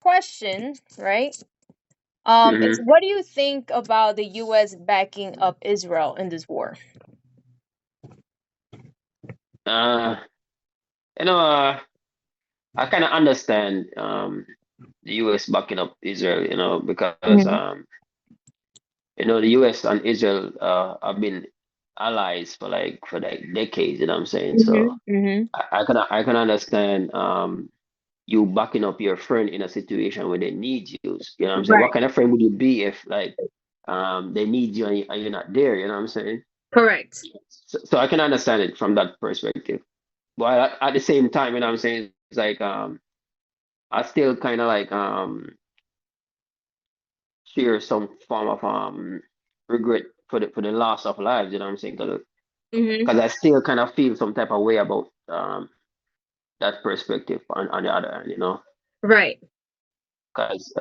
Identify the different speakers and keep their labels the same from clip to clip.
Speaker 1: question, right, is
Speaker 2: Hmm.
Speaker 1: what do you think about the U.S. backing up Israel in this war?
Speaker 2: Uh, you know, I kind of understand the U.S. backing up Israel, because
Speaker 1: Hmm.
Speaker 2: the U.S. and Israel have been allies for like decades. You know what I'm saying? So
Speaker 1: Hmm. Hmm.
Speaker 2: I can understand you backing up your friend in a situation where they need you. You know what I'm saying? What
Speaker 1: Right.
Speaker 2: kind of friend would you be if like they need you and you're not there? You know what I'm saying?
Speaker 1: Correct.
Speaker 2: So I can understand it from that perspective. But at the same time, you know what I'm saying? It's like I still kind of like share some form of regret for the loss of lives. You know what I'm saying? Because
Speaker 1: Hmm.
Speaker 2: I still kind of feel some type of way about that perspective on the other hand.
Speaker 1: Right.
Speaker 2: Because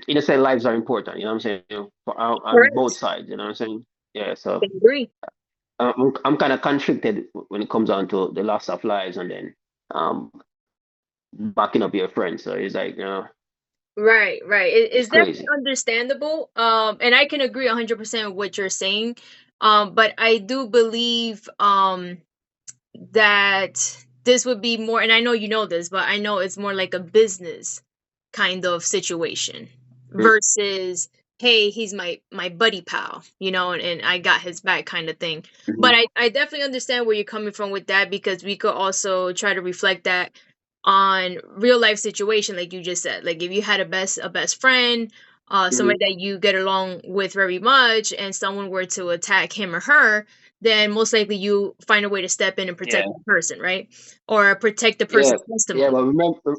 Speaker 2: innocent lives are important. You know what I'm saying? On both
Speaker 1: Correct.
Speaker 2: sides. You know what I'm saying? Yeah.
Speaker 1: I
Speaker 2: So
Speaker 1: agree.
Speaker 2: I'm kind of conflicted when it comes down to the loss of lives and then um backing up your friends. So it's like
Speaker 1: Right, right.
Speaker 2: it's
Speaker 1: It's definitely
Speaker 2: crazy.
Speaker 1: understandable. And I can agree 100% with what you're saying. But I do believe that this would be more, and I know you know this, but I know it's more like a business kind of situation versus, hey, he's my buddy pal, and I got his back kind of thing. But
Speaker 2: Mm-hmm.
Speaker 1: I definitely understand where you're coming from with that, because we could also try to reflect that on real life situation, like you just said. Like if you had a best friend, somebody that you get along with very much, and someone were to attack him or her, then most likely you find a way to step in and protect
Speaker 2: Yeah.
Speaker 1: the person, right? Or protect the
Speaker 2: Yeah.
Speaker 1: person's
Speaker 2: Yeah.
Speaker 1: testimony.
Speaker 2: But remember,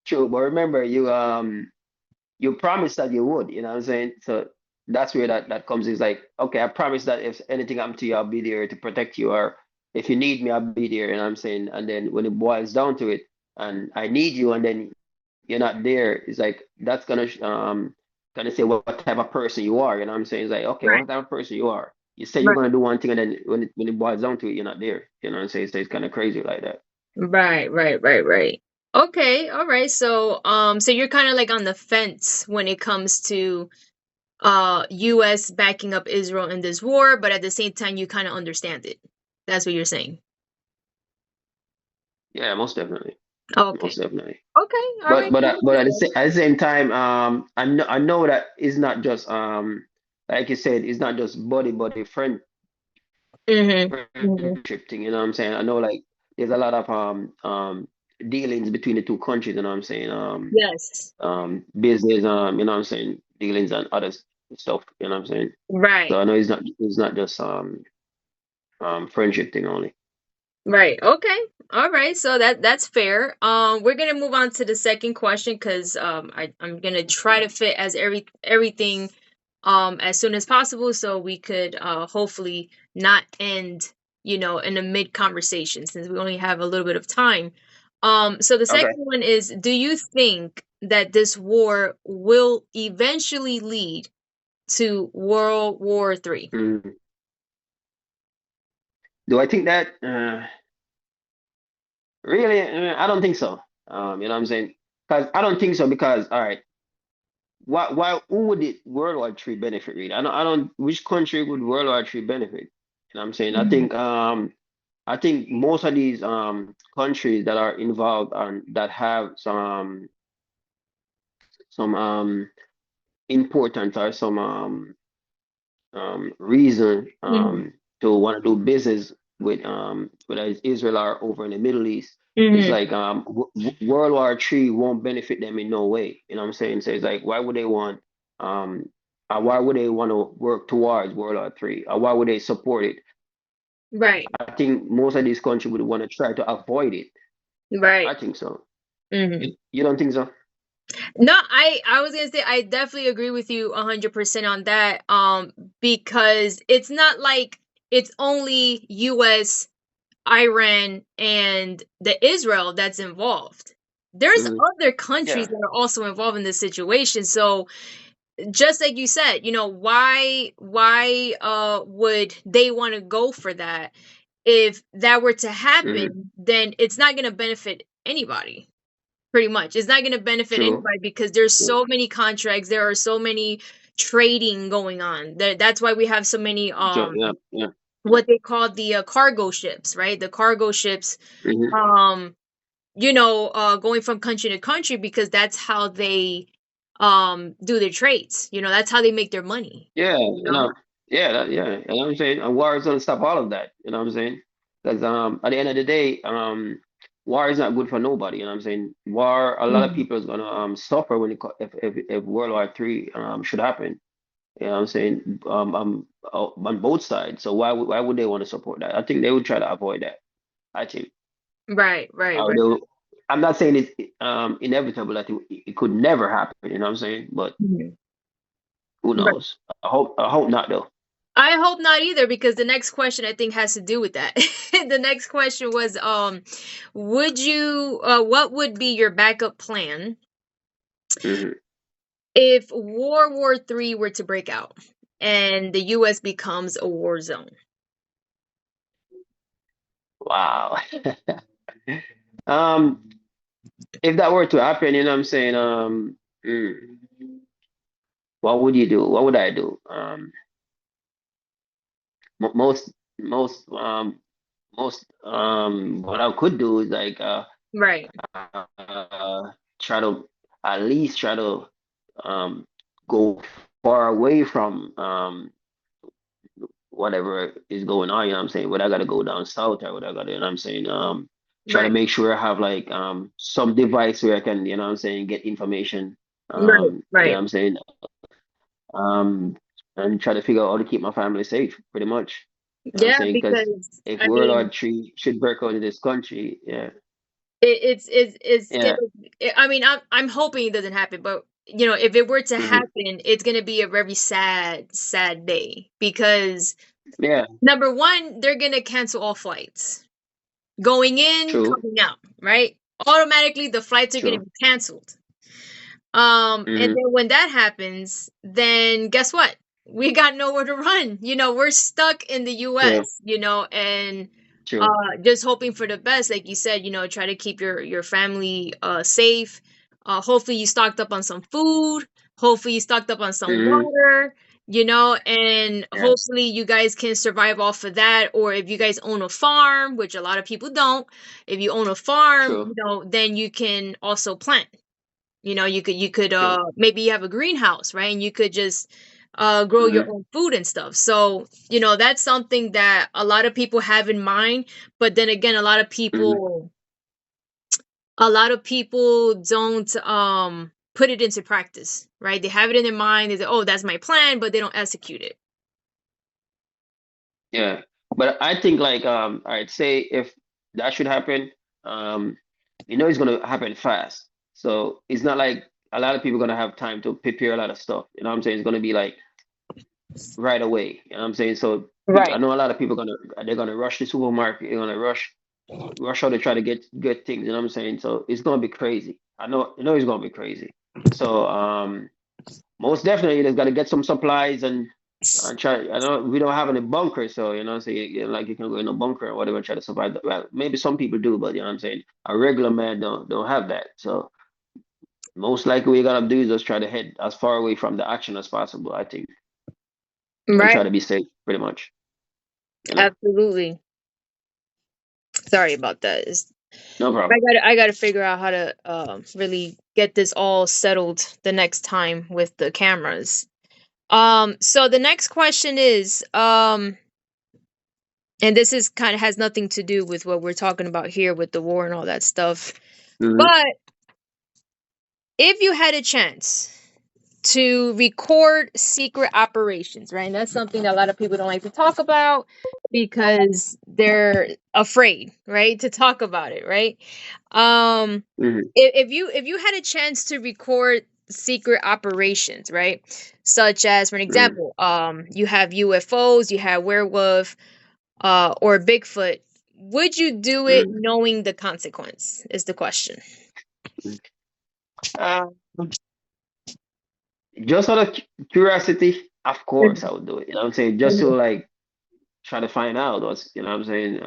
Speaker 2: true. But remember, you promised that you would. You know what I'm saying? So that's where that comes. Is like, okay, I promise that if anything happened to you, I'll be there to protect you, or if you need me, I'll be there. You know what I'm saying? And then when it boils down to it, and I need you, and then you're not there, it's like that's gonna say what type of person you are. You know what I'm saying? It's like, okay,
Speaker 1: Right.
Speaker 2: what type of person you are? You say you're
Speaker 1: Right.
Speaker 2: gonna do one thing, and then when it boils down to it, you're not there. You know what I'm saying? So it's kind of crazy like that.
Speaker 1: Right, right, right, right. Okay, all right. So you're kind of like on the fence when it comes to US backing up Israel in this war, but at the same time you kind of understand it. That's what you're saying.
Speaker 2: Yeah, most definitely,
Speaker 1: Okay.
Speaker 2: most definitely.
Speaker 1: Okay, all
Speaker 2: But
Speaker 1: right.
Speaker 2: at the same time, I know that it's not just like you said, it's not just buddy friend
Speaker 1: Mhm. Mhm.
Speaker 2: friendship thing. You know what I'm saying? I know like there's a lot of dealings between the two countries. You know what I'm saying?
Speaker 1: Yes.
Speaker 2: Business, you know what I'm saying, dealings and other stuff, you know what I'm saying? So
Speaker 1: Right.
Speaker 2: I know it's not just friendship thing only.
Speaker 1: Right. Okay. All right. So that's fair. We're gonna move on to the second question, because I'm gonna try to fit as everything as soon as possible, so we could hopefully not end in a mid conversation, since we only have a little bit of time. So the
Speaker 2: Okay.
Speaker 1: second one is, do you think that this war will eventually lead to World War III?
Speaker 2: Mm. Do I think that? Really? I don't think so. You know what I'm saying? Because I don't think so because all right, why who would it World War III benefit really? I don't which country would World War III benefit? You know what I'm saying? I
Speaker 1: Mhm.
Speaker 2: think most of these countries that are involved and that have some important or some reason
Speaker 1: Mhm.
Speaker 2: to want to do business with whether it's Israel or over in the Middle East. It's
Speaker 1: Mhm.
Speaker 2: like World War III won't benefit them in no way. You know what I'm saying? So it's like um why would they want to work towards World War III? Or why would they support it?
Speaker 1: Right.
Speaker 2: I think most of these countries would want to try to avoid it. I
Speaker 1: Right.
Speaker 2: think so.
Speaker 1: Mhm.
Speaker 2: You don't think so?
Speaker 1: No, I was gonna say I definitely agree with you 100% on that. Because it's not like it's only U.S., Iran, and the Israel that's involved. There's
Speaker 2: Mhm.
Speaker 1: other countries
Speaker 2: Yeah.
Speaker 1: that are also involved in this situation. So just like you said, why would they want to go for that? If that were to
Speaker 2: Mhm.
Speaker 1: happen, then it's not gonna benefit anybody. pretty much. It's not going to benefit
Speaker 2: True.
Speaker 1: anybody because there's
Speaker 2: Yeah.
Speaker 1: so many contracts, there are so many trading going on. That's why we have so many
Speaker 2: Yeah. Yeah.
Speaker 1: what they call the cargo ships, right? The cargo ships
Speaker 2: Hmm.
Speaker 1: um going from country to country because that's how they do their trades. That's how they make their money.
Speaker 2: Yeah.
Speaker 1: You know?
Speaker 2: Yeah. You know what I'm saying? And war is gonna stop all of that. You know what I'm saying? Because at the end of the day, war is not good for nobody. You know what I'm saying? War, a lot of
Speaker 1: Mhm.
Speaker 2: people is gonna suffer when if World War III should happen. You know what I'm saying? On both sides. So why would they want to support that? I think they would try to avoid that. I think.
Speaker 1: Right, right, right.
Speaker 2: Although I'm not saying it's inevitable that it could never happen. You know what I'm saying? But
Speaker 1: Mhm.
Speaker 2: who
Speaker 1: Right.
Speaker 2: knows? I hope not though.
Speaker 1: I hope not either, because the next question I think has to do with that. The next question was, what would be your backup plan
Speaker 2: Hmm.
Speaker 1: if World War III were to break out and the US becomes a war zone?
Speaker 2: Wow. Um, if that were to happen, you know what I'm saying? Mm, what would you do? What would I do? Most what I could do is like
Speaker 1: Right.
Speaker 2: try to at least try to um go far away from whatever is going on, you know what I'm saying? Whether I gotta go down south or whether I gotta, you know what I'm saying? Try to
Speaker 1: Right.
Speaker 2: make sure I have like some device where I can, you know what I'm saying, get information.
Speaker 1: Right.
Speaker 2: You know what
Speaker 1: Right.
Speaker 2: I'm saying? Um and try to figure out how to keep my family safe, pretty much. You know what I'm
Speaker 1: Yeah,
Speaker 2: saying? Because
Speaker 1: because
Speaker 2: if
Speaker 1: I
Speaker 2: World War
Speaker 1: mean,
Speaker 2: III should break out in this country, yeah.
Speaker 1: it's
Speaker 2: Yeah.
Speaker 1: gonna. I mean, I'm hoping it doesn't happen, but if it were to
Speaker 2: Hmm.
Speaker 1: happen, it's gonna be a very sad, sad day because
Speaker 2: Yeah,
Speaker 1: number one, they're gonna cancel all flights going in,
Speaker 2: true,
Speaker 1: coming out, right? Automatically, the flights are gonna
Speaker 2: true.
Speaker 1: be canceled. And
Speaker 2: Hmm.
Speaker 1: then when that happens, then guess what? We got nowhere to run. We're stuck in the
Speaker 2: True,
Speaker 1: US, and
Speaker 2: true.
Speaker 1: just hoping for the best, like you said, try to keep your family safe. Hopefully you stocked up on some food, hopefully you stocked up on some
Speaker 2: Hmm.
Speaker 1: water, and
Speaker 2: Yeah,
Speaker 1: hopefully you guys can survive off of that. Or if you guys own a farm, which a lot of people don't, if you own a farm,
Speaker 2: true,
Speaker 1: then you can also plant. You could
Speaker 2: true.
Speaker 1: maybe you have a greenhouse, right? And you could just grow your
Speaker 2: Hmm.
Speaker 1: own food and stuff. So, that's something that a lot of people have in mind, but then again,
Speaker 2: Hmm.
Speaker 1: a lot of people don't put it into practice, right? They have it in their mind, they say, "Oh, that's my plan," but they don't execute it.
Speaker 2: Yeah. But I think like all right, say if that should happen, um, it's gonna happen fast. So it's not like a lot of people gonna have time to prepare a lot of stuff. You know what I'm saying? It's gonna be like right away. You know what I'm saying? So I
Speaker 1: Right.
Speaker 2: know a lot of people they're gonna rush the supermarket, they're gonna rush out to try to get things, you know what I'm saying? So it's gonna be crazy. I know it's gonna be crazy. So most definitely there's gotta get some supplies and try. I know we don't have any bunker, so so like you can go in a bunker or whatever and try to survive. Well, maybe some people do, but you know what I'm saying? A regular man don't have that. So most likely what you gotta do is just try to head as far away from the action as possible, I think, and
Speaker 1: Right.
Speaker 2: try to be safe pretty much, you know.
Speaker 1: Absolutely. Sorry about that.
Speaker 2: No
Speaker 1: I
Speaker 2: problem.
Speaker 1: gotta I gotta figure out how to really get this all settled the next time with the cameras. So the next question is, and this is kind of has nothing to do with what we're talking about here with the war and all that stuff.
Speaker 2: Hmm.
Speaker 1: But if you had a chance to record secret operations, right? And that's something that a lot of people don't like to talk about because they're afraid, right? To talk about it, right? Um,
Speaker 2: Hmm.
Speaker 1: if you had a chance to record secret operations, right? Such as, for an
Speaker 2: Hmm.
Speaker 1: example, you have UFOs, you have werewolf, or Bigfoot. Would you do it
Speaker 2: Hmm.
Speaker 1: knowing the consequence? Is the question.
Speaker 2: Uh, just out of curiosity, of course I
Speaker 1: Mhm.
Speaker 2: would do it. You know what I'm saying? Just to
Speaker 1: Mhm.
Speaker 2: like try to find out what's, you know what I'm saying?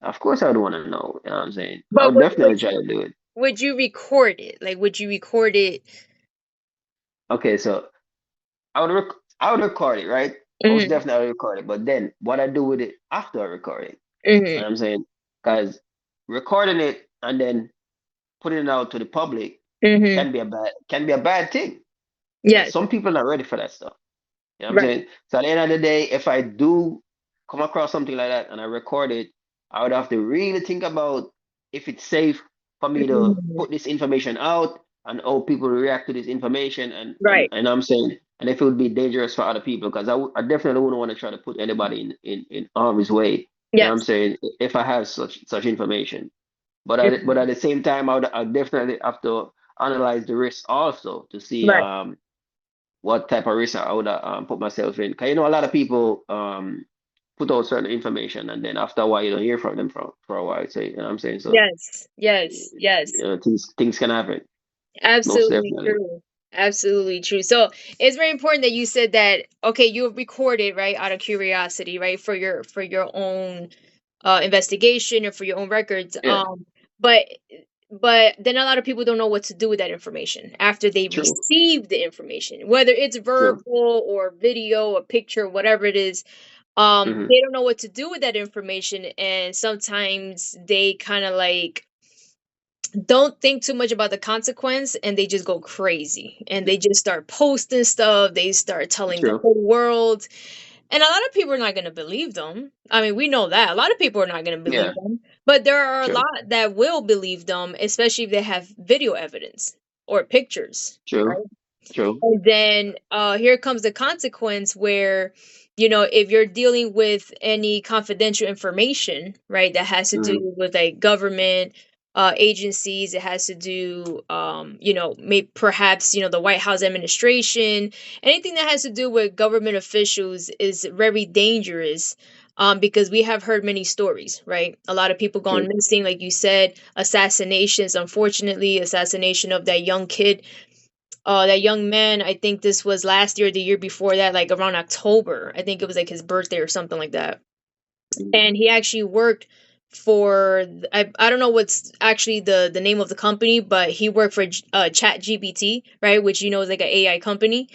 Speaker 2: Of course I would want to know. You know what I'm saying? I
Speaker 1: But
Speaker 2: would
Speaker 1: would,
Speaker 2: definitely try to do it.
Speaker 1: would you record it? Like, would you record it?
Speaker 2: Okay, so I would record it, right? Most
Speaker 1: Mm-hmm.
Speaker 2: definitely I would record it. But then what I do with it after I record it, you know
Speaker 1: Mm-hmm.
Speaker 2: what I'm saying? Because recording it and then putting it out to the public
Speaker 1: Mm-hmm.
Speaker 2: can be a bad thing. Because
Speaker 1: Yes.
Speaker 2: some people are not ready for that stuff. You know what I'm
Speaker 1: Right.
Speaker 2: saying? So at the end of the day, if I do come across something like that and I record it, I would have to really think about if it's safe for me to
Speaker 1: Mhm.
Speaker 2: put this information out and how people react to this information
Speaker 1: Right.
Speaker 2: and I'm saying and if it would be dangerous for other people because I definitely wouldn't want to try to put anybody in harm's way. You know what I'm
Speaker 1: Yes.
Speaker 2: saying? If I have such information. But
Speaker 1: Mhm.
Speaker 2: at the same time I definitely have to analyze the risk also to see
Speaker 1: Right.
Speaker 2: what type of risk I would put myself in. Because you know, a lot of people put out certain information, and then after a while, you don't hear from them for a while. So you know what I'm saying? So
Speaker 1: Yes. Yes. Yes.
Speaker 2: you know, things can happen. Most
Speaker 1: Absolutely
Speaker 2: definitely.
Speaker 1: true. Absolutely true. So it's very important that you said that, okay, you have recorded, right, out of curiosity, right, for your own investigation or for your own records.
Speaker 2: Yeah.
Speaker 1: But but then a lot of people don't know what to do with that information after they
Speaker 2: True.
Speaker 1: receive the information, whether it's
Speaker 2: True.
Speaker 1: verbal or video or picture, whatever it is.
Speaker 2: Hmm.
Speaker 1: They don't know what to do with that information, and sometimes they kind of like don't think too much about the consequence, and they just go crazy and they just start posting stuff, they start telling the
Speaker 2: True.
Speaker 1: whole world, and a lot of people are not going to believe them. I mean, we know that a lot of people are not going to believe
Speaker 2: Yeah.
Speaker 1: them, but there are a
Speaker 2: True.
Speaker 1: lot that will believe them, especially if they have video evidence or pictures,
Speaker 2: True.
Speaker 1: right?
Speaker 2: True.
Speaker 1: And then here comes the consequence where, if you're dealing with any confidential information, right, that has to do
Speaker 2: Hmm.
Speaker 1: with like government agencies, it has to do, perhaps, the White House administration, anything that has to do with government officials is very dangerous. Because we have heard many stories, right? A lot of people gone
Speaker 2: True.
Speaker 1: missing, like you said, assassinations, unfortunately, assassination of that young kid, that young man. I think this was last year, the year before that, like around October. I think it was like his birthday or something like that.
Speaker 2: Hmm.
Speaker 1: And he actually worked for, I don't know what's actually the name of the company, but he worked for Chat GPT, right, which is like an AI company.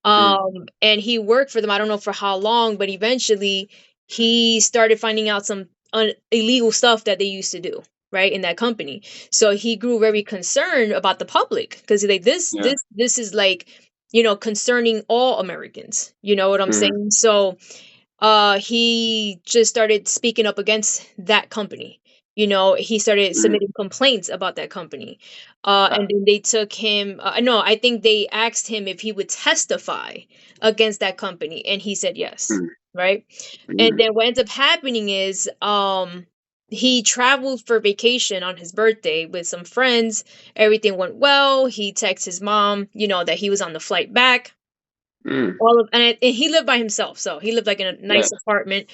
Speaker 2: Hmm.
Speaker 1: And he worked for them. I don't know for how long, but eventually he started finding out some illegal stuff that they used to do, right, in that company. So he grew very concerned about the public, because like
Speaker 2: Yeah.
Speaker 1: this is like, concerning all Americans, you know what I'm
Speaker 2: Hmm.
Speaker 1: saying? So he just started speaking up against that company. He started
Speaker 2: Hmm.
Speaker 1: submitting complaints about that company. And
Speaker 2: Ah.
Speaker 1: then they took him, no, I think they asked him if he would testify against that company, and he said yes,
Speaker 2: Hmm.
Speaker 1: right? And
Speaker 2: Hmm.
Speaker 1: then what ends up happening is, he traveled for vacation on his birthday with some friends. Everything went well. He texted his mom, that he was on the flight back.
Speaker 2: Hmm.
Speaker 1: And he lived by himself, so he lived like in a
Speaker 2: Yeah.
Speaker 1: nice apartment.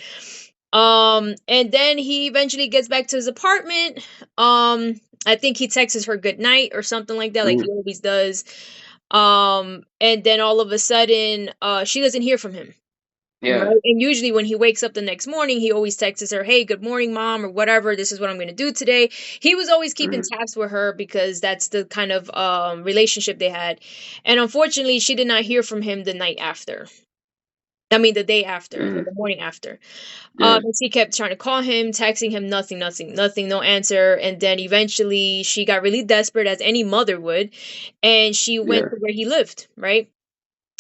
Speaker 1: And then he eventually gets back to his apartment. I think he texts her good night or something like that, like he
Speaker 2: Hmm.
Speaker 1: always does. And then all of a sudden, she doesn't hear from him.
Speaker 2: Yeah.
Speaker 1: Right. And usually when he wakes up the next morning, he always texts her, "Hey, good morning, mom," or whatever. "This is what I'm going to do today." He was always keeping
Speaker 2: Hmm.
Speaker 1: tabs with her because that's the kind of relationship they had. And unfortunately, she did not hear from him the night after. I mean, the day after, or
Speaker 2: Hmm.
Speaker 1: the morning after.
Speaker 2: Yeah.
Speaker 1: And she kept trying to call him, texting him, nothing, nothing, nothing, no answer. And then eventually she got really desperate, as any mother would, and she went
Speaker 2: Yeah.
Speaker 1: to where he lived, right?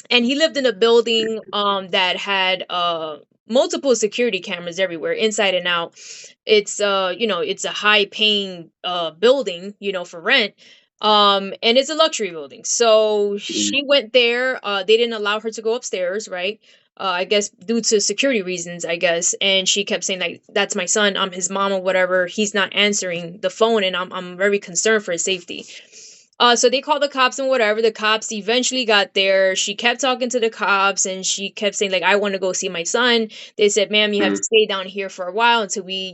Speaker 1: And he lived in a building that had multiple security cameras everywhere, inside and out. It's it's a high paying building, for rent. And it's a luxury building. So
Speaker 2: Hmm.
Speaker 1: she went there. They didn't allow her to go upstairs, right? I guess due to security reasons, I guess. And she kept saying like, "That's my son, I'm his mom," or whatever. He's not answering the phone, and I'm very concerned for his safety. So they called the cops and whatever. The cops eventually got there. She kept talking to the cops, and she kept saying like, "I want to go see my son." They said, "Ma'am, you have to
Speaker 2: Hmm.
Speaker 1: stay down here for a while until we,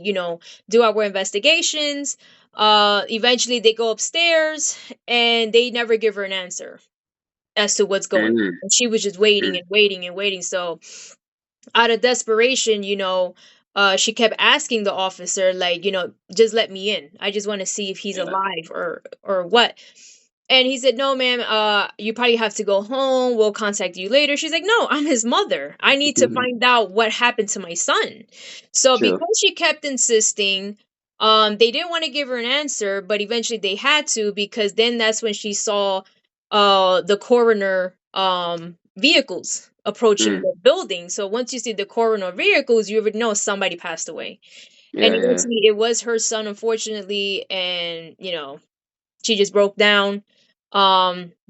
Speaker 1: do our investigations." Eventually they go upstairs, and they never give her an answer as to what's going on.
Speaker 2: Hmm.
Speaker 1: And she was just waiting and waiting and waiting. So out of desperation, she kept asking the officer, like, just let me in. I just want to see if he's
Speaker 2: Yeah.
Speaker 1: alive or what. And he said, "No, ma'am, you probably have to go home. We'll contact you later." She's like, "No, I'm his mother. I need to find out what happened to my son." So
Speaker 2: True.
Speaker 1: because she kept insisting, they didn't want to give her an answer, but eventually they had to, because then that's when she saw the coroner vehicles approaching
Speaker 2: Mm.
Speaker 1: the building. So once you see the coroner vehicles, you would know somebody passed away. And
Speaker 2: Yeah, yeah.
Speaker 1: eventually it was her son, unfortunately, and she just broke down.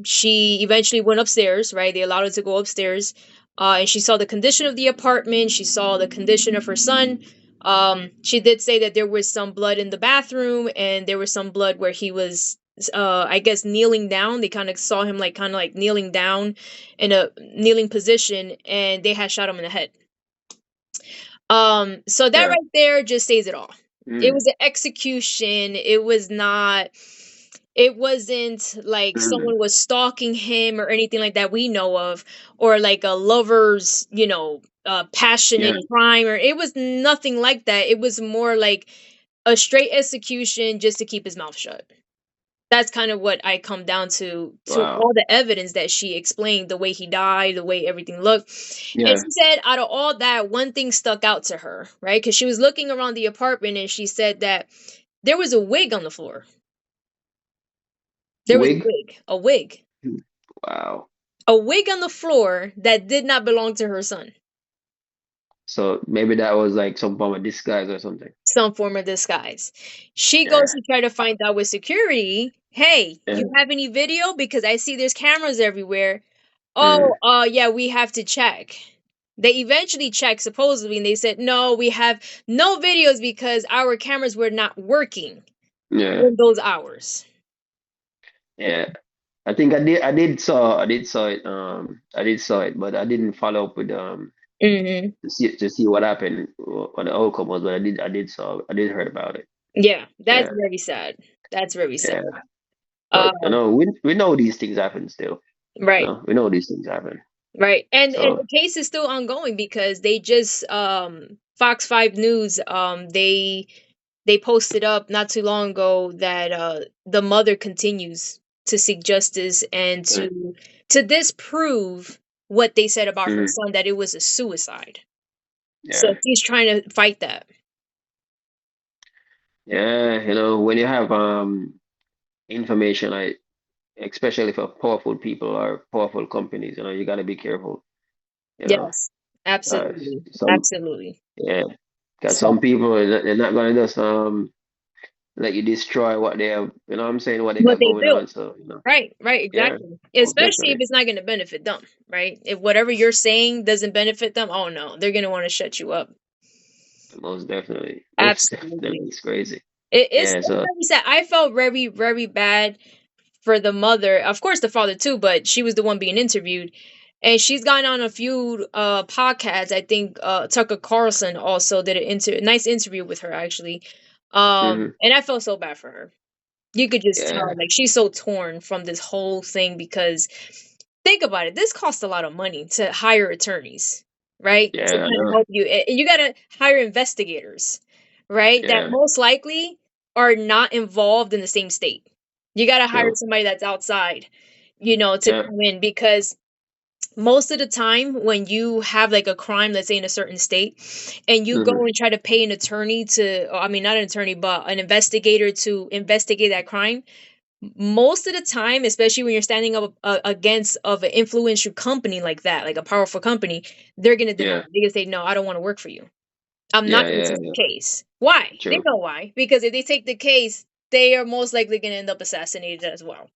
Speaker 1: She eventually went upstairs, right? They allowed her to go upstairs. And she saw the condition of the apartment. She saw the condition of her son. She did say that there was some blood in the bathroom, and there was some blood where he was, I guess, kneeling down. They kind of saw him like kind of like kneeling down in a kneeling position, and they had shot him in the head. So that
Speaker 2: Yeah.
Speaker 1: right there just says it all. It
Speaker 2: Mm.
Speaker 1: was an execution. It wasn't like
Speaker 2: Mm.
Speaker 1: someone was stalking him or anything like that we know of, or like a lover's, passionate
Speaker 2: Yeah.
Speaker 1: crime, or it was nothing like that. It was more like a straight execution just to keep his mouth shut. That's kind of what I come down to
Speaker 2: Wow.
Speaker 1: all the evidence that she explained, the way he died, the way everything looked. And
Speaker 2: Yeah.
Speaker 1: she said out of all that, one thing stuck out to her, right? Because she was looking around the apartment and she said that there was a wig on the floor. There was a
Speaker 2: Wig?
Speaker 1: wig, a wig,
Speaker 2: Mm. Wow.
Speaker 1: a wig on the floor that did not belong to her son.
Speaker 2: So maybe that was like some form of disguise or something.
Speaker 1: Some form of disguise. She goes
Speaker 2: Yeah.
Speaker 1: to try to find out with security, hey,
Speaker 2: Yeah.
Speaker 1: you have any video? Because I see there's cameras everywhere.
Speaker 2: Mm.
Speaker 1: Oh, yeah, we have to check. They eventually checked supposedly, and they said, no, we have no videos because our cameras were not working
Speaker 2: Yeah.
Speaker 1: in those hours.
Speaker 2: Yeah. I think I did saw it but I didn't follow up with
Speaker 1: Hmm.
Speaker 2: to see what happened, what the outcome was, but I did heard about it.
Speaker 1: Yeah, that's
Speaker 2: Yeah.
Speaker 1: very sad. That's very sad.
Speaker 2: Yeah. But I
Speaker 1: Um,
Speaker 2: know we know these things happen still.
Speaker 1: right.
Speaker 2: We know these things happen.
Speaker 1: Right. And
Speaker 2: So
Speaker 1: the case is still ongoing because they just Fox 5 News, they posted up not too long ago that the mother continues to seek justice and
Speaker 2: yeah.
Speaker 1: to disprove what they said about her
Speaker 2: Mhm.
Speaker 1: son, that it was a suicide. So
Speaker 2: Yeah.
Speaker 1: she's trying to fight that.
Speaker 2: Yeah, when you have information, like especially for powerful people or powerful companies, you got to be careful, you know.
Speaker 1: Yes.
Speaker 2: Uh,
Speaker 1: Absolutely.
Speaker 2: some
Speaker 1: Absolutely.
Speaker 2: Yeah, because
Speaker 1: So
Speaker 2: some people they're not gonna just let you destroy what they have, what I'm saying, what they
Speaker 1: what
Speaker 2: got
Speaker 1: they
Speaker 2: going
Speaker 1: built.
Speaker 2: on. So,
Speaker 1: Right, right,
Speaker 2: yeah,
Speaker 1: exactly.
Speaker 2: most
Speaker 1: Especially if
Speaker 2: definitely,
Speaker 1: it's not going to benefit them, right? If whatever you're saying doesn't benefit them, oh no, they're going to want to shut you up.
Speaker 2: most definitely, most definitely,
Speaker 1: Absolutely.
Speaker 2: it's crazy.
Speaker 1: It's
Speaker 2: Yeah, so
Speaker 1: very sad. I felt very, very bad for the mother. Of course, the father too, but she was the one being interviewed. And she's gone on a few podcasts. I think Tucker Carlson also did a nice interview with her, actually.
Speaker 2: hmm
Speaker 1: And I felt so bad for her. You could just tell,
Speaker 2: yeah,
Speaker 1: like, she's so torn from this whole thing because think about it. This costs a lot of money to hire attorneys, right? To
Speaker 2: yeah, I
Speaker 1: kind of
Speaker 2: know,
Speaker 1: help you. And you got to hire investigators, right? That
Speaker 2: yeah,
Speaker 1: most likely are not involved in the same state. You got to hire
Speaker 2: true,
Speaker 1: somebody that's outside, to
Speaker 2: yeah,
Speaker 1: come in, because most of the time when you have like a crime, let's say in a certain state, and you go
Speaker 2: hmm
Speaker 1: and try to pay an attorney to, I mean, not an attorney, but an investigator to investigate that crime, most of the time, especially when you're standing up against of an influential company like that, like a powerful company, they're gonna deny.
Speaker 2: yeah,
Speaker 1: They're gonna say, "No, I don't want to work for you. I'm not
Speaker 2: yeah,
Speaker 1: gonna
Speaker 2: yeah,
Speaker 1: take the
Speaker 2: yeah,
Speaker 1: case." Why? They
Speaker 2: true,
Speaker 1: know why. Because if they take the case, they are most likely gonna end up assassinated as well.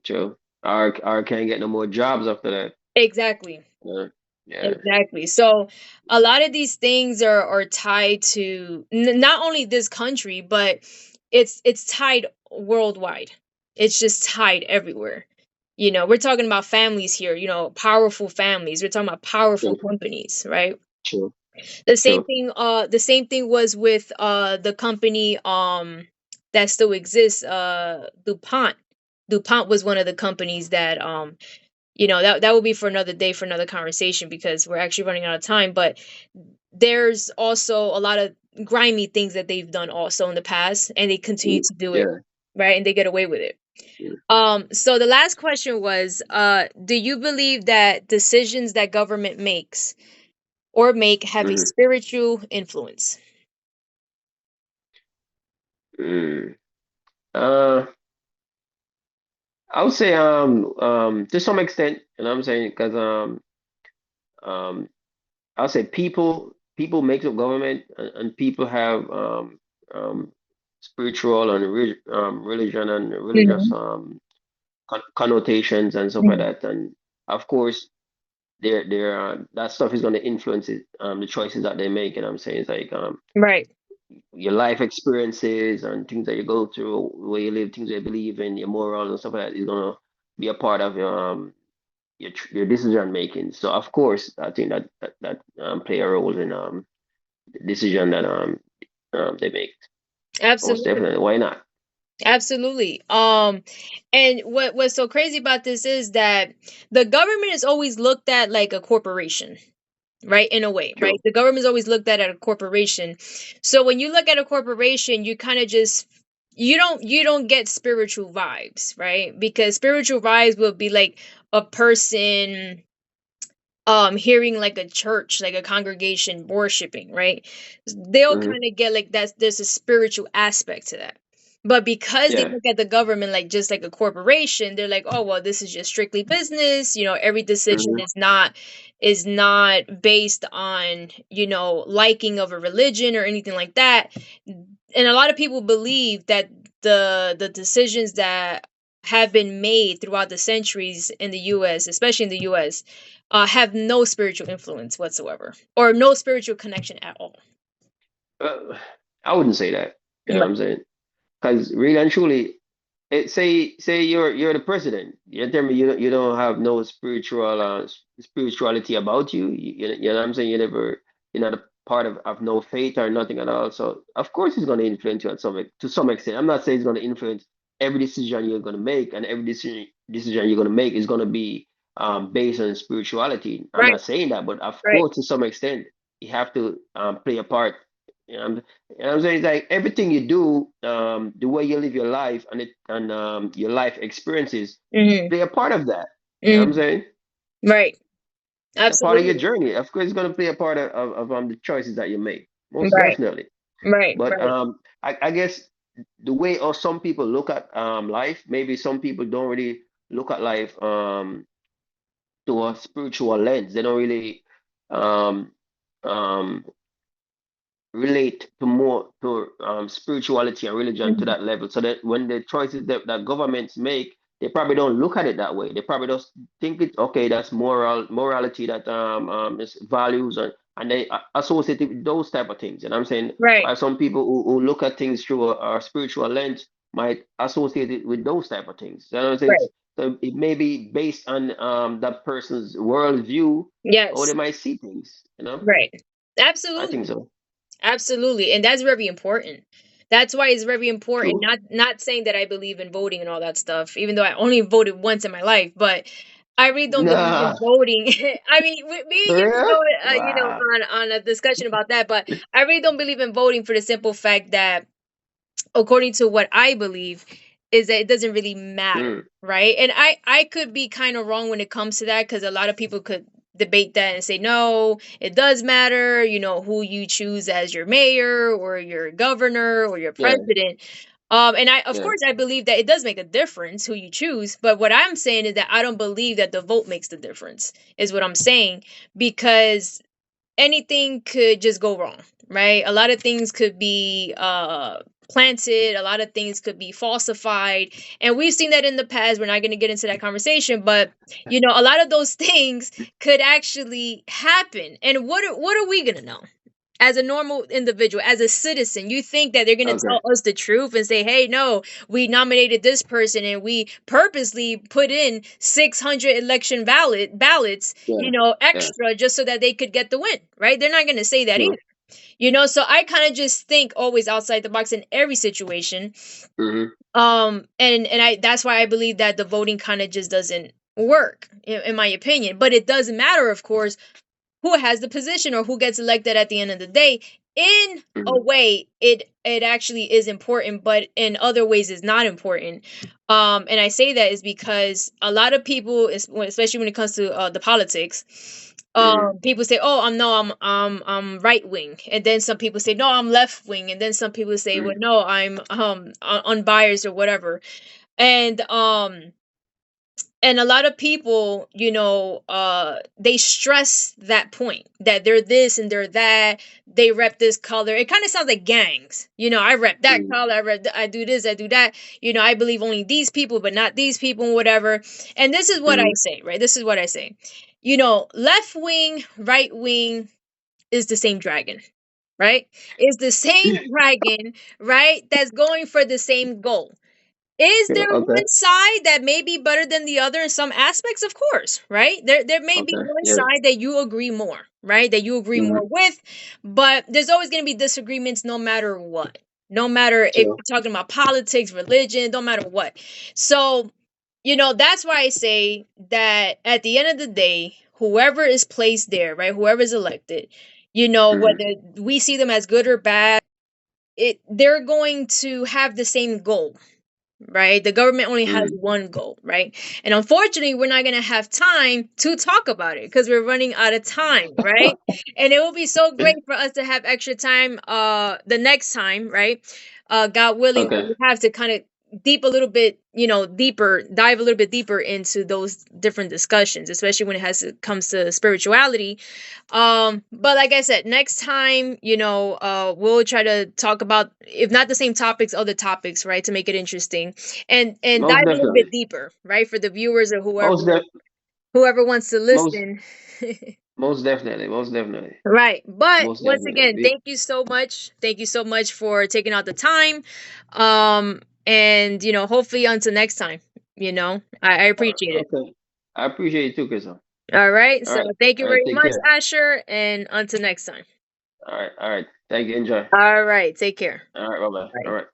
Speaker 2: true. Or can't get no more jobs after that.
Speaker 1: Exactly.
Speaker 2: Yeah, yeah,
Speaker 1: Exactly. So a lot of these things are tied to not only this country, but it's tied worldwide. It's just tied everywhere. We're talking about families here, powerful families. We're talking about powerful
Speaker 2: true,
Speaker 1: companies, right?
Speaker 2: true,
Speaker 1: The same
Speaker 2: true.
Speaker 1: thing was with the company that still exists, DuPont. DuPont was one of the companies that that would be for another day, for another conversation, because we're actually running out of time. But there's also a lot of grimy things that they've done also in the past, and they continue to do it,
Speaker 2: Yeah.
Speaker 1: right? And they get away with it.
Speaker 2: Yeah.
Speaker 1: So the last question was, do you believe that decisions that government makes or make have a
Speaker 2: Mm-hmm.
Speaker 1: spiritual influence?
Speaker 2: Mm. Uh, I would say to some extent, and I'm saying because um I'll say people make up government, and people have um spiritual and religion and religious
Speaker 1: Hmm.
Speaker 2: connotations and stuff like
Speaker 1: Hmm.
Speaker 2: that, and of course that stuff is going to influence the choices that they make. And I'm saying it's like
Speaker 1: Right.
Speaker 2: your life experiences and things that you go through, where you live, things you believe in, your morals and stuff like that is gonna be a part of your decision making. So of course, I think that play a role in the decision that they make. Most
Speaker 1: Absolutely.
Speaker 2: definitely. Why not?
Speaker 1: Absolutely. And what's so crazy about this is that the government is always looked at like a corporation, right? In a way, right?
Speaker 2: True.
Speaker 1: The government is always looked at a corporation. So when you look at a corporation, you kind of just you don't get spiritual vibes, right? Because spiritual vibes will be like a person hearing like a church, like a congregation worshiping, right? They'll
Speaker 2: Hmm.
Speaker 1: kind of get like that. There's a spiritual aspect to that. But because they
Speaker 2: Yeah.
Speaker 1: look at the government like just like a corporation, they're like, oh well, this is just strictly business. Every decision
Speaker 2: Hmm.
Speaker 1: is not based on liking of a religion or anything like that. And a lot of people believe that the decisions that have been made throughout the centuries in the US, especially in the US, have no spiritual influence whatsoever, or no spiritual connection at all.
Speaker 2: Uh, I wouldn't say that. You know what I'm
Speaker 1: Right.
Speaker 2: saying? Because really and truly, say you're the president. You tell me you don't have no spirituality about you. You know what I'm saying? You're not a part of no faith or nothing at all. So of course it's going to influence you to some extent. I'm not saying it's going to influence every decision you're going to make, and every decision you're going to make is going to be based on spirituality. I'm
Speaker 1: Right.
Speaker 2: not saying that, but of
Speaker 1: Right.
Speaker 2: course to some extent you have to play a part. You know, I'm saying it's like everything you do, the way you live your life and your life experiences
Speaker 1: Hmm.
Speaker 2: play a part of that. You know what I'm
Speaker 1: Hmm.
Speaker 2: saying?
Speaker 1: Right.
Speaker 2: A part of your
Speaker 1: Absolutely.
Speaker 2: journey. Of course, it's gonna play a part of the choices that you make. Most
Speaker 1: Right.
Speaker 2: definitely.
Speaker 1: Right.
Speaker 2: But
Speaker 1: Right.
Speaker 2: I guess the way or some people look at life, maybe some people don't really look at life through a spiritual lens. They don't really um um relate to more to spirituality and religion to
Speaker 1: Hmm.
Speaker 2: that level. So that when the choices that governments make, they probably don't look at it that way. They probably just think it okay. That's morality that is values and they associate it with those type of things. And I'm saying
Speaker 1: Right.
Speaker 2: while some people who look at things through a spiritual lens might associate it with those type of things. So I'm saying
Speaker 1: Right.
Speaker 2: so it may be based on that person's worldview or they
Speaker 1: Yes.
Speaker 2: might see things. You know,
Speaker 1: Right.
Speaker 2: I
Speaker 1: Absolutely.
Speaker 2: think so.
Speaker 1: Absolutely. And that's very important. That's why it's very important.
Speaker 2: True.
Speaker 1: Not saying that I believe in voting and all that stuff, even though I only voted once in my life, but I really don't believe in
Speaker 2: Nah,
Speaker 1: voting. I mean, me and
Speaker 2: for
Speaker 1: you could
Speaker 2: real?
Speaker 1: go,
Speaker 2: Wow.
Speaker 1: on a discussion about that, but I really don't believe in voting for the simple fact that, according to what I believe, is that it doesn't really matter,
Speaker 2: Mm,
Speaker 1: right? And I could be kind of wrong when it comes to that, because a lot of people could debate that and say no, it does matter, who you choose as your mayor or your governor or your
Speaker 2: yeah,
Speaker 1: president. And I, of
Speaker 2: yeah.
Speaker 1: course, I believe that it does make a difference who you choose, but what I'm saying is that I don't believe that the vote makes the difference, is what I'm saying, because anything could just go wrong, right? A lot of things could be planted, a lot of things could be falsified, and we've seen that in the past. We're not going to get into that conversation, but a lot of those things could actually happen. And what are we going to know? As a normal individual, as a citizen, you think that they're going to
Speaker 2: Okay.
Speaker 1: tell us the truth and say, hey, no, we nominated this person and we purposely put in 600 election ballots,
Speaker 2: Yeah, yeah.
Speaker 1: extra, just so that they could get the win, right? They're not going to say that either.
Speaker 2: True.
Speaker 1: So I kind of just think always outside the box in every situation.
Speaker 2: Mm-hmm.
Speaker 1: And I that's why I believe that the voting kind of just doesn't work, in my opinion. But it doesn't matter, of course, who has the position or who gets elected at the end of the day. In a
Speaker 2: Mm-hmm.
Speaker 1: way, it actually is important, but in other ways it's not important. And I say that is because a lot of people, especially when it comes to the politics,
Speaker 2: Mm-hmm.
Speaker 1: people say, "Oh, I'm right wing," and then some people say, "No, I'm left wing," and then some people say, "Well, no, I'm unbiased or whatever." And a lot of people, they stress that point, that they're this and they're that, they rep this color. It kind of sounds like gangs. I rep that
Speaker 2: Mm-hmm.
Speaker 1: color, I do this, I do that. I believe only these people but not these people and whatever. And this is what I
Speaker 2: Mm-hmm.
Speaker 1: say, right? This is what I say. Left wing, right wing is the same dragon, right? Is the same dragon, right? That's going for the same goal. Is
Speaker 2: Yeah,
Speaker 1: there
Speaker 2: okay.
Speaker 1: one side that may be better than the other in some aspects? Of course, right? There may be
Speaker 2: Okay.
Speaker 1: one
Speaker 2: Yeah.
Speaker 1: side that you agree more, right? That you agree
Speaker 2: Mm-hmm.
Speaker 1: more with, but there's always going to be disagreements no matter what. No matter if
Speaker 2: True.
Speaker 1: you're talking about politics, religion, don't matter what. So, that's why I say that at the end of the day, whoever is placed there, right? Whoever is elected,
Speaker 2: Mm-hmm.
Speaker 1: whether we see them as good or bad, they're going to have the same goal, right? The government only has
Speaker 2: Mm-hmm.
Speaker 1: one goal, right? And unfortunately, we're not going to have time to talk about it because we're running out of time, right? And it will be so great for us to have extra time the next time, right? God willing, when
Speaker 2: Okay.
Speaker 1: we have to kind of dive a little bit deeper into those different discussions, especially when comes to spirituality. But like I said, next time, we'll try to talk about, if not the same topics, other topics, right, to make it interesting, and
Speaker 2: Most
Speaker 1: dive a little bit
Speaker 2: definitely.
Speaker 1: deeper, right, for the viewers or whoever
Speaker 2: Most def
Speaker 1: whoever wants to
Speaker 2: most
Speaker 1: listen.
Speaker 2: most definitely. Most definitely.
Speaker 1: Right. But
Speaker 2: Most
Speaker 1: once
Speaker 2: definitely.
Speaker 1: again, thank you so much. Thank you so much for taking out the time. And hopefully until next time, I appreciate it.
Speaker 2: Okay. I appreciate you too, Krista.
Speaker 1: All right.
Speaker 2: All
Speaker 1: So
Speaker 2: right.
Speaker 1: thank you
Speaker 2: All right.
Speaker 1: very
Speaker 2: Take
Speaker 1: much,
Speaker 2: care.
Speaker 1: Asher, and until next time.
Speaker 2: All right. All right. Thank you. Enjoy.
Speaker 1: All right. Take care.
Speaker 2: All right. Bye bye. All
Speaker 1: Bye.
Speaker 2: right.